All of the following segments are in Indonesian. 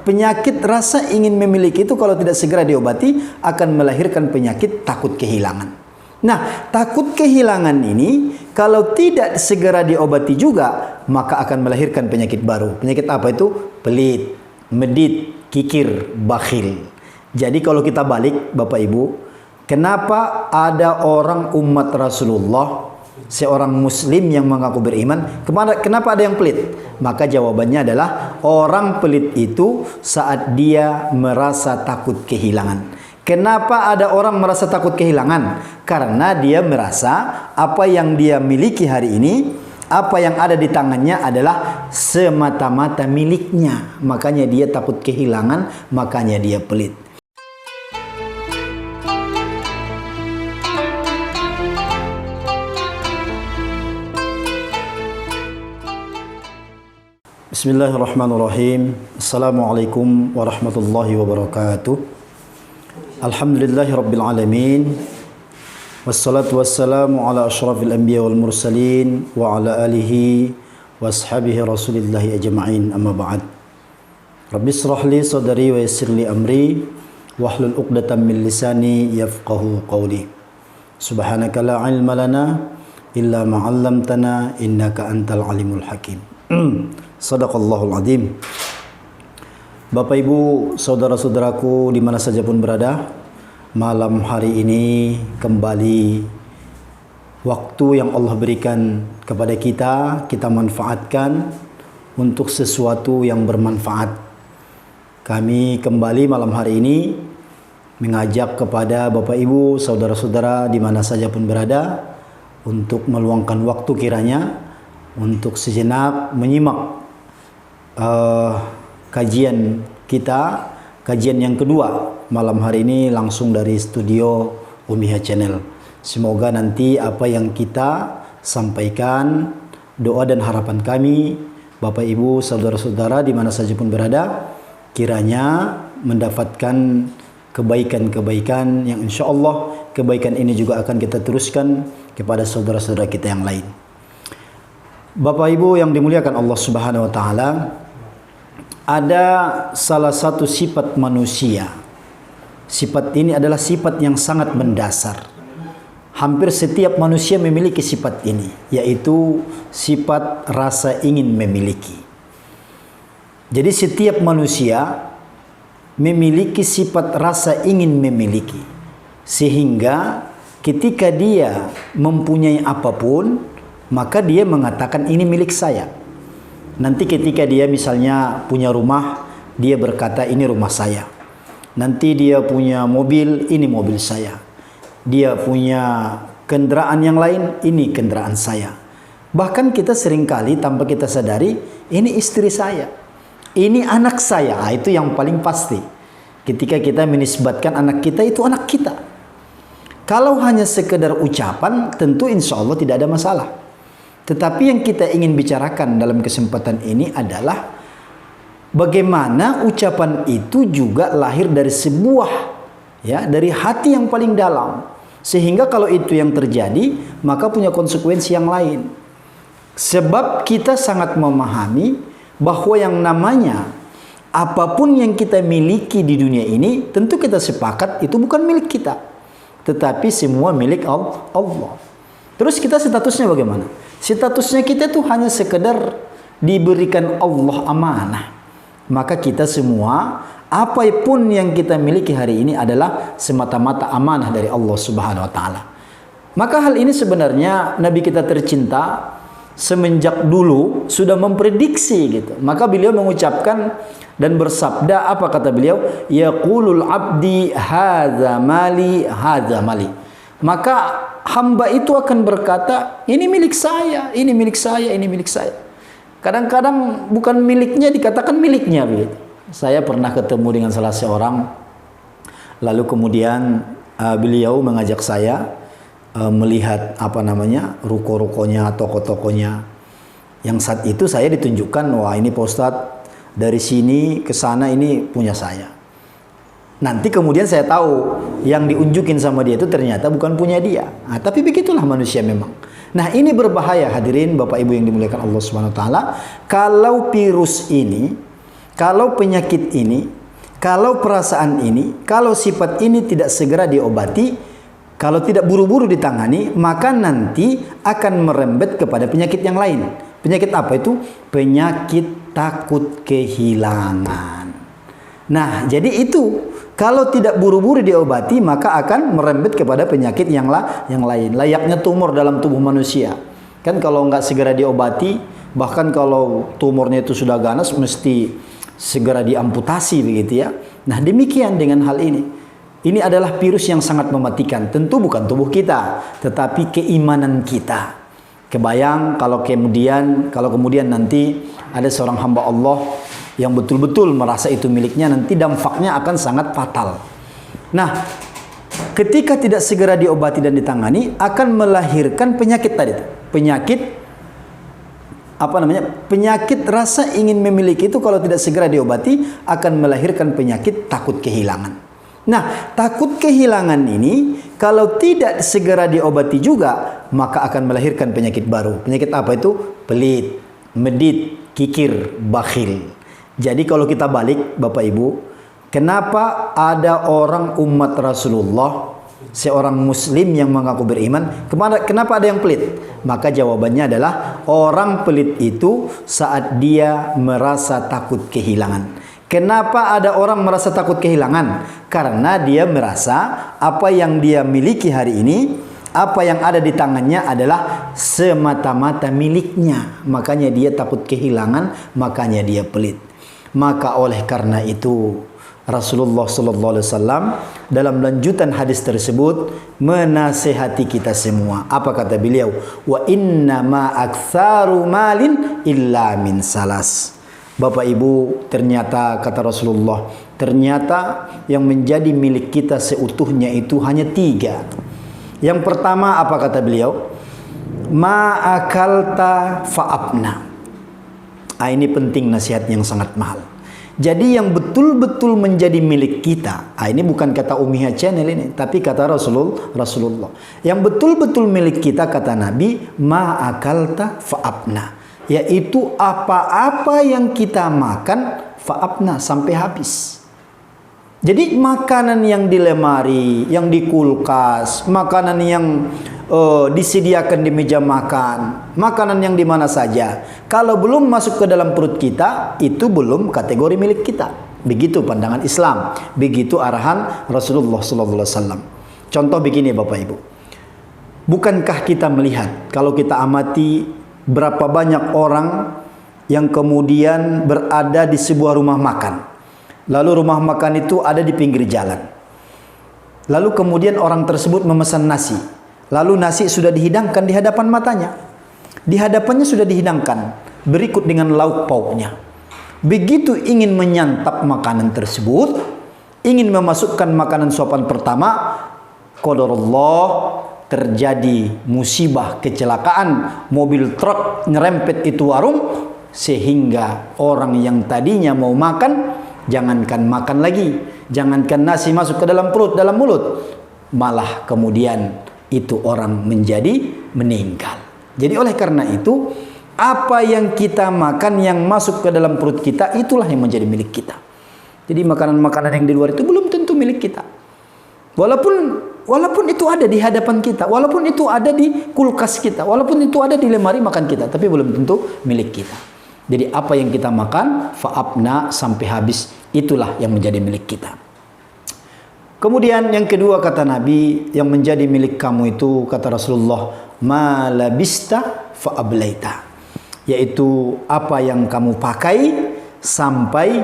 penyakit rasa ingin memiliki itu kalau tidak segera diobati akan melahirkan penyakit takut kehilangan. Nah, takut kehilangan ini kalau tidak segera diobati juga maka akan melahirkan penyakit baru. Penyakit apa itu? Pelit, medit, kikir, bakhil. Jadi kalau kita balik Bapak Ibu, kenapa ada orang umat Rasulullah, seorang muslim yang mengaku beriman, kenapa ada yang pelit? Maka jawabannya adalah orang pelit itu saat dia merasa takut kehilangan. Kenapa ada orang merasa takut kehilangan? Karena dia merasa apa yang dia miliki hari ini, apa yang ada di tangannya adalah semata-mata miliknya. Makanya dia takut kehilangan, makanya dia pelit. Bismillahirrahmanirrahim. Assalamualaikum warahmatullahi wabarakatuh. Alhamdulillahi rabbil alamin. Wassalatu wassalamu ala ashrafil anbiya wal mursalin wa ala alihi wa ashabihi rasulillahi ajma'in, amma ba'd. Rabbi israh li sadri wa yassir li amri wahlul 'uqdatam min lisani yafqahu qawli. Subhanaka la ilma lana illa ma 'allamtana innaka antal alimul hakim. Sadaqallahul azim. Bapak Ibu, saudara-saudaraku di mana saja pun berada, malam hari ini kembali waktu yang Allah berikan kepada kita manfaatkan untuk sesuatu yang bermanfaat. Kami kembali malam hari ini mengajak kepada Bapak Ibu, saudara-saudara di mana saja pun berada untuk meluangkan waktu kiranya untuk sejenak menyimak kajian kita, kajian yang kedua malam hari ini langsung dari studio Umiha Channel. Semoga nanti apa yang kita sampaikan, doa dan harapan kami Bapak Ibu saudara-saudara di mana saja pun berada, kiranya mendapatkan kebaikan-kebaikan yang insya Allah kebaikan ini juga akan kita teruskan kepada saudara-saudara kita yang lain. Bapak Ibu yang dimuliakan Allah Subhanahu wa taala, ada salah satu sifat manusia. Sifat ini adalah sifat yang sangat mendasar. Hampir setiap manusia memiliki sifat ini, yaitu sifat rasa ingin memiliki. Jadi setiap manusia memiliki sifat rasa ingin memiliki. Sehingga ketika dia mempunyai apapun, maka dia mengatakan ini milik saya. Nanti ketika dia misalnya punya rumah, dia berkata ini rumah saya. Nanti dia punya mobil, ini mobil saya. Dia punya kendaraan yang lain, ini kendaraan saya. Bahkan kita seringkali tanpa kita sadari, ini istri saya, ini anak saya. Itu yang paling pasti. Ketika kita menisbatkan anak kita, itu anak kita. Kalau hanya sekedar ucapan, tentu insya Allah tidak ada masalah. Tetapi yang kita ingin bicarakan dalam kesempatan ini adalah bagaimana ucapan itu juga lahir dari sebuah, dari hati yang paling dalam. Sehingga kalau itu yang terjadi, maka punya konsekuensi yang lain. Sebab kita sangat memahami bahwa yang namanya apapun yang kita miliki di dunia ini, tentu kita sepakat itu bukan milik kita, tetapi semua milik Allah. Terus kita statusnya bagaimana? Statusnya kita tuh hanya sekedar diberikan Allah amanah. Maka kita semua, apapun yang kita miliki hari ini adalah semata-mata amanah dari Allah Subhanahu wa taala. Maka hal ini sebenarnya Nabi kita tercinta semenjak dulu sudah memprediksi gitu. Maka beliau mengucapkan dan bersabda, apa kata beliau? Yaqulul abdi hadza mali hadza mali. Maka hamba itu akan berkata, ini milik saya, ini milik saya, ini milik saya. Kadang-kadang bukan miliknya dikatakan miliknya begitu. Saya pernah ketemu dengan salah seorang, lalu kemudian beliau mengajak saya melihat ruko-rukonya, toko-tokonya. Yang saat itu saya ditunjukkan, wah ini Pak Ustadz, dari sini ke sana ini punya saya. Nanti kemudian saya tahu yang diunjukin sama dia itu ternyata bukan punya dia. Nah, tapi begitulah manusia memang. Nah, ini berbahaya hadirin Bapak Ibu yang dimuliakan Allah Subhanahu wa taala. Kalau virus ini, kalau penyakit ini, kalau perasaan ini, kalau sifat ini tidak segera diobati, kalau tidak buru-buru ditangani, maka nanti akan merembet kepada penyakit yang lain. Penyakit apa itu? Penyakit takut kehilangan. Nah, jadi itu kalau tidak buru-buru diobati, maka akan merembet kepada penyakit yang lain. Layaknya tumor dalam tubuh manusia. Kan kalau nggak segera diobati, bahkan kalau tumornya itu sudah ganas, mesti segera diamputasi begitu ya. Nah, demikian dengan hal ini. Ini adalah virus yang sangat mematikan. Tentu bukan tubuh kita, tetapi keimanan kita. Kebayang kalau kemudian nanti ada seorang hamba Allah yang betul-betul merasa itu miliknya, nanti dampaknya akan sangat fatal. Nah, ketika tidak segera diobati dan ditangani, akan melahirkan penyakit tadi. Penyakit rasa ingin memiliki itu kalau tidak segera diobati akan melahirkan penyakit takut kehilangan. Nah, takut kehilangan ini kalau tidak segera diobati juga, maka akan melahirkan penyakit baru. Penyakit apa itu? Pelit, medit, kikir, bakhil. Jadi kalau kita balik, Bapak Ibu, kenapa ada orang umat Rasulullah, seorang muslim yang mengaku beriman, kenapa ada yang pelit? Maka jawabannya adalah orang pelit itu saat dia merasa takut kehilangan. Kenapa ada orang merasa takut kehilangan? Karena dia merasa apa yang dia miliki hari ini, apa yang ada di tangannya adalah semata-mata miliknya. Makanya dia takut kehilangan, makanya dia pelit. Maka oleh karena itu Rasulullah SAW dalam lanjutan hadis tersebut menasihati kita semua. Apa kata beliau? Wa inna ma aktsaru malin illa min salas. Bapak Ibu, ternyata kata Rasulullah, ternyata yang menjadi milik kita seutuhnya itu hanya 3. Yang pertama apa kata beliau? Ma akalta fa'abna. Ini penting, nasihat yang sangat mahal. Jadi yang betul-betul menjadi milik kita, ini bukan kata Umiha Channel ini, tapi kata Rasulullah. Yang betul-betul milik kita kata Nabi, ma akalta fa'abna. Yaitu apa-apa yang kita makan fa'abna, sampai habis. Jadi makanan yang di lemari, yang di kulkas, makanan yang disediakan di meja makan, makanan yang di mana saja, kalau belum masuk ke dalam perut kita, itu belum kategori milik kita. Begitu pandangan Islam, begitu arahan Rasulullah SAW. Contoh begini Bapak Ibu, bukankah kita melihat kalau kita amati berapa banyak orang yang kemudian berada di sebuah rumah makan. Lalu rumah makan itu ada di pinggir jalan. Lalu kemudian orang tersebut memesan nasi. Lalu nasi sudah dihidangkan di hadapan matanya. Di hadapannya sudah dihidangkan, berikut dengan lauk pauknya. Begitu ingin menyantap makanan tersebut, ingin memasukkan makanan suapan pertama, qadarullah, terjadi musibah, kecelakaan, mobil truk nyerempet itu warung, sehingga orang yang tadinya mau makan, jangankan makan lagi, jangankan nasi masuk ke dalam perut, dalam mulut, malah kemudian itu orang menjadi meninggal. Jadi oleh karena itu, apa yang kita makan yang masuk ke dalam perut kita, itulah yang menjadi milik kita. Jadi makanan-makanan yang di luar itu belum tentu milik kita. Walaupun itu ada di hadapan kita, walaupun itu ada di kulkas kita, walaupun itu ada di lemari makan kita, tapi belum tentu milik kita. Jadi apa yang kita makan, fa'abna, sampai habis, itulah yang menjadi milik kita. Kemudian yang kedua kata Nabi, yang menjadi milik kamu itu kata Rasulullah, ma labista fa'ablaita. Yaitu apa yang kamu pakai sampai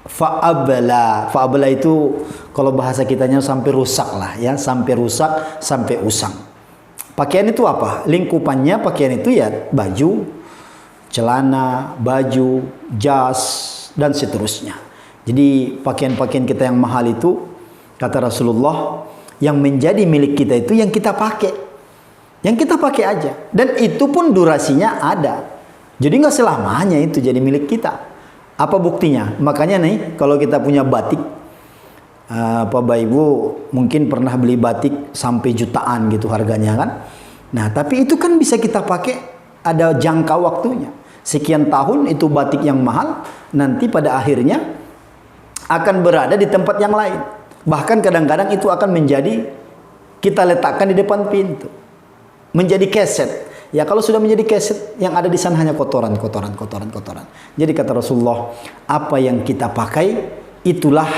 fa'abla. Fa'abla itu kalau bahasa kitanya sampai rusak lah ya, sampai rusak, sampai usang. Pakaian itu apa? Lingkupannya pakaian itu ya baju, celana, baju, jas, dan seterusnya. Jadi pakaian-pakaian kita yang mahal itu kata Rasulullah, yang menjadi milik kita itu yang kita pakai. Yang kita pakai aja. Dan itu pun durasinya ada. Jadi nggak selamanya itu jadi milik kita. Apa buktinya? Makanya nih, kalau kita punya batik, Bapak Ibu mungkin pernah beli batik sampai jutaan gitu harganya kan. Nah, tapi itu kan bisa kita pakai, ada jangka waktunya. sekian tahun itu batik yang mahal, nanti pada akhirnya akan berada di tempat yang lain. Bahkan kadang-kadang itu akan menjadi, kita letakkan di depan pintu, menjadi keset. Ya kalau sudah menjadi keset, yang ada di sana hanya kotoran. Jadi kata Rasulullah, apa yang kita pakai itulah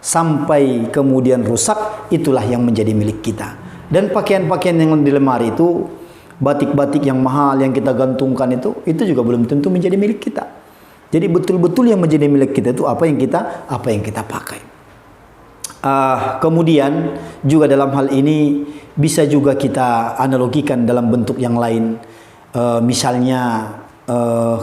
sampai kemudian rusak, itulah yang menjadi milik kita. Dan pakaian-pakaian yang di lemari itu, batik-batik yang mahal yang kita gantungkan itu juga belum tentu menjadi milik kita. Jadi betul-betul yang menjadi milik kita itu apa yang kita pakai. Kemudian juga dalam hal ini bisa juga kita analogikan dalam bentuk yang lain. Misalnya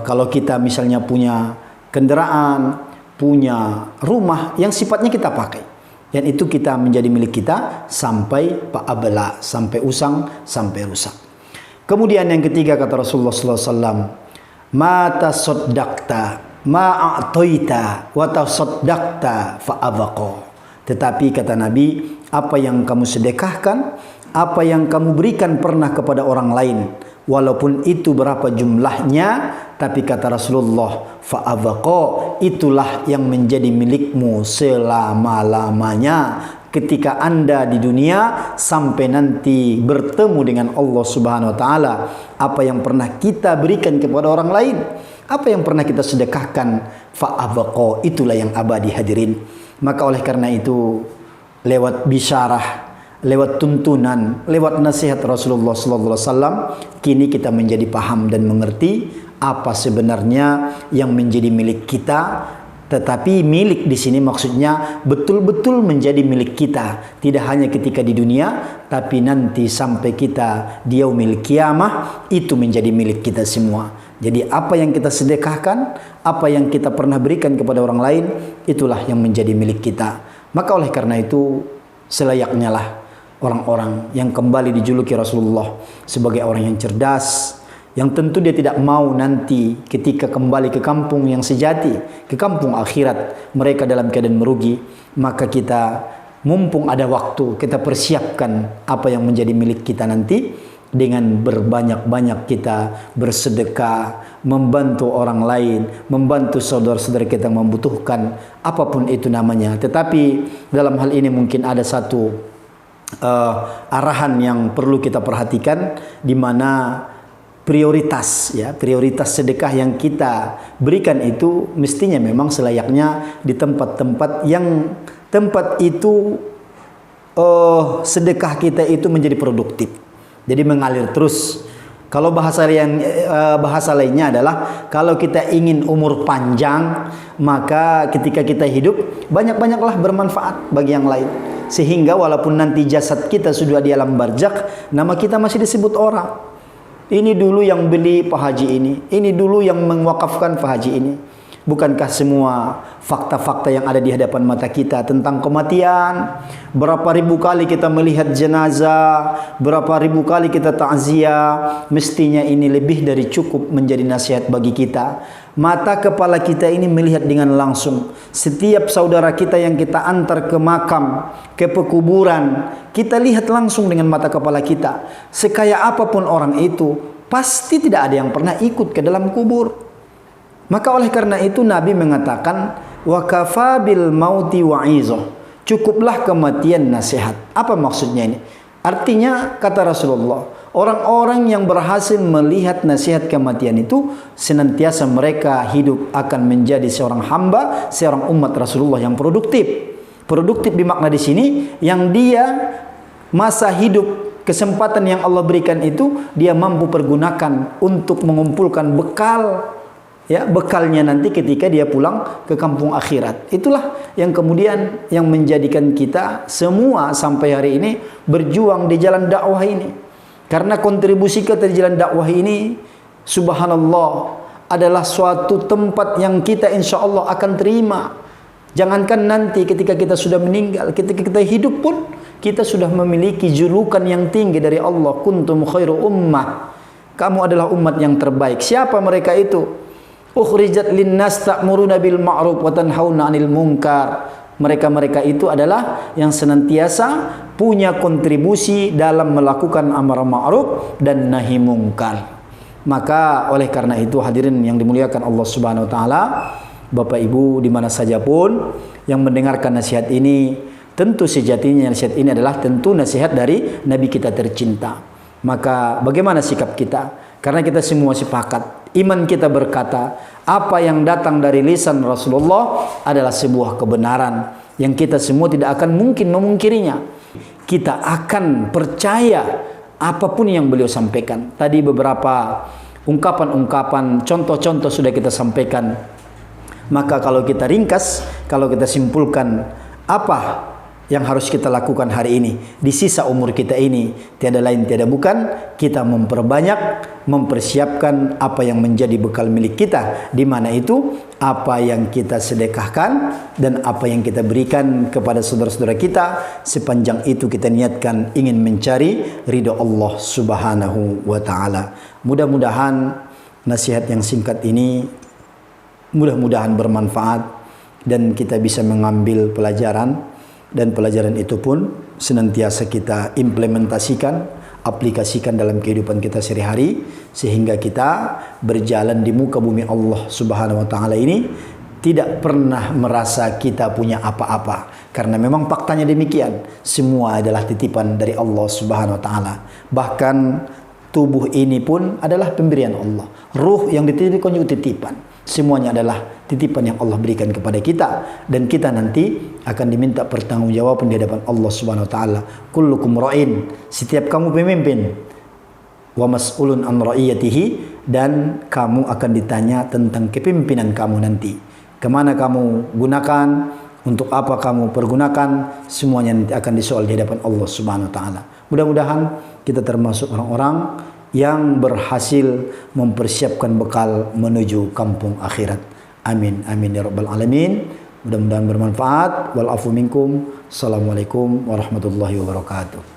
kalau kita misalnya punya kendaraan, punya rumah yang sifatnya kita pakai, dan itu kita menjadi milik kita sampai abla, sampai usang, sampai rusak. Kemudian yang ketiga kata Rasulullah SAW, ma tasaddaqta ma a'taita wa tasaddaqta fa abqa. Tetapi kata Nabi, apa yang kamu sedekahkan, apa yang kamu berikan pernah kepada orang lain, walaupun itu berapa jumlahnya, tapi kata Rasulullah, fa'abqa, itulah yang menjadi milikmu selama-lamanya ketika Anda di dunia sampai nanti bertemu dengan Allah Subhanahu wa taala. Apa yang pernah kita berikan kepada orang lain, apa yang pernah kita sedekahkan, fa'abqa, itulah yang abadi hadirin. Maka oleh karena itu, lewat bisyarah, lewat tuntunan, lewat nasihat Rasulullah SAW, kini kita menjadi paham dan mengerti apa sebenarnya yang menjadi milik kita. Tetapi milik di sini maksudnya betul-betul menjadi milik kita, tidak hanya ketika di dunia, tapi nanti sampai kita di yaumil kiamah itu menjadi milik kita semua. Jadi apa yang kita sedekahkan, apa yang kita pernah berikan kepada orang lain, itulah yang menjadi milik kita. Maka oleh karena itu, selayaknya lah orang-orang yang kembali dijuluki Rasulullah sebagai orang yang cerdas, yang tentu dia tidak mau nanti ketika kembali ke kampung yang sejati, ke kampung akhirat, mereka dalam keadaan merugi. Maka kita, mumpung ada waktu, kita persiapkan apa yang menjadi milik kita nanti, dengan berbanyak-banyak kita bersedekah, membantu orang lain, membantu saudara-saudara kita yang membutuhkan, apapun itu namanya. Tetapi dalam hal ini mungkin ada satu arahan yang perlu kita perhatikan, di mana prioritas sedekah yang kita berikan itu mestinya memang selayaknya di tempat-tempat yang tempat itu sedekah kita itu menjadi produktif. Jadi mengalir terus. Kalau bahasa lainnya adalah, kalau kita ingin umur panjang, maka ketika kita hidup banyak-banyaklah bermanfaat bagi yang lain, sehingga walaupun nanti jasad kita sudah di alam barzakh, nama kita masih disebut orang. Ini dulu yang beli Pak Haji ini dulu yang mewakafkan Pak Haji ini. Bukankah semua fakta-fakta yang ada di hadapan mata kita tentang kematian, berapa ribu kali kita melihat jenazah, berapa ribu kali kita takziah, mestinya ini lebih dari cukup menjadi nasihat bagi kita. Mata kepala kita ini melihat dengan langsung setiap saudara kita yang kita antar ke makam, ke pekuburan, kita lihat langsung dengan mata kepala kita. Sekaya apapun orang itu, pasti tidak ada yang pernah ikut ke dalam kubur. Maka oleh karena itu Nabi mengatakan, wa kafa bil mauti wa'izah, cukuplah kematian nasihat. Apa maksudnya ini? Artinya kata Rasulullah, orang-orang yang berhasil melihat nasihat kematian itu senantiasa mereka hidup akan menjadi seorang hamba, seorang umat Rasulullah yang produktif. Produktif bermakna di sini yang dia masa hidup, kesempatan yang Allah berikan itu dia mampu pergunakan untuk mengumpulkan bekal, bekalnya nanti ketika dia pulang ke kampung akhirat. Itulah yang kemudian yang menjadikan kita semua sampai hari ini berjuang di jalan dakwah ini. Karena kontribusi kita di jalan dakwah ini, subhanallah, adalah suatu tempat yang kita insya Allah akan terima. Jangankan nanti ketika kita sudah meninggal, ketika kita hidup pun kita sudah memiliki julukan yang tinggi dari Allah, kuntum khairu ummah, kamu adalah umat yang terbaik. Siapa mereka itu? Ukhrijat linnas ta'muruna bil ma'ruf wa tanhauna 'anil munkar. Mereka-mereka itu adalah yang senantiasa punya kontribusi dalam melakukan amar ma'ruf dan nahi munkar. Maka oleh karena itu hadirin yang dimuliakan Allah Subhanahu wa taala, Bapak Ibu di mana saja pun yang mendengarkan nasihat ini, tentu sejatinya nasihat ini adalah tentu nasihat dari Nabi kita tercinta. Maka bagaimana sikap kita? Karena kita semua sepakat, iman kita berkata, apa yang datang dari lisan Rasulullah adalah sebuah kebenaran yang kita semua tidak akan mungkin memungkirinya. Kita akan percaya apapun yang beliau sampaikan. Tadi beberapa ungkapan-ungkapan, contoh-contoh sudah kita sampaikan. Maka kalau kita ringkas, kalau kita simpulkan apa yang harus kita lakukan hari ini di sisa umur kita ini, tiada lain tiada bukan kita memperbanyak, mempersiapkan apa yang menjadi bekal milik kita, di mana itu apa yang kita sedekahkan dan apa yang kita berikan kepada saudara-saudara kita, sepanjang itu kita niatkan ingin mencari ridha Allah Subhanahu wa taala. Mudah-mudahan nasihat yang singkat ini mudah-mudahan bermanfaat dan kita bisa mengambil pelajaran, dan pelajaran itu pun senantiasa kita implementasikan, aplikasikan dalam kehidupan kita sehari-hari, sehingga kita berjalan di muka bumi Allah Subhanahu wa taala ini tidak pernah merasa kita punya apa-apa, karena memang faktanya demikian, semua adalah titipan dari Allah Subhanahu wa taala. Bahkan tubuh ini pun adalah pemberian Allah, ruh yang dititipkan juga titipan. Semuanya adalah titipan yang Allah berikan kepada kita, dan kita nanti akan diminta pertanggungjawaban di hadapan Allah Subhanahu wa taala. Kullukum ra'in, setiap kamu pemimpin, wa mas'ulun an ra'iyatihi, dan kamu akan ditanya tentang kepemimpinan kamu nanti. Kemana kamu gunakan, untuk apa kamu pergunakan, semuanya nanti akan disoal di hadapan Allah Subhanahu wa taala. Mudah-mudahan kita termasuk orang-orang yang berhasil mempersiapkan bekal menuju kampung akhirat. Amin, amin ya rabbal alamin. Mudah-mudahan bermanfaat. Wal afu minkum. Assalamualaikum warahmatullahi wabarakatuh.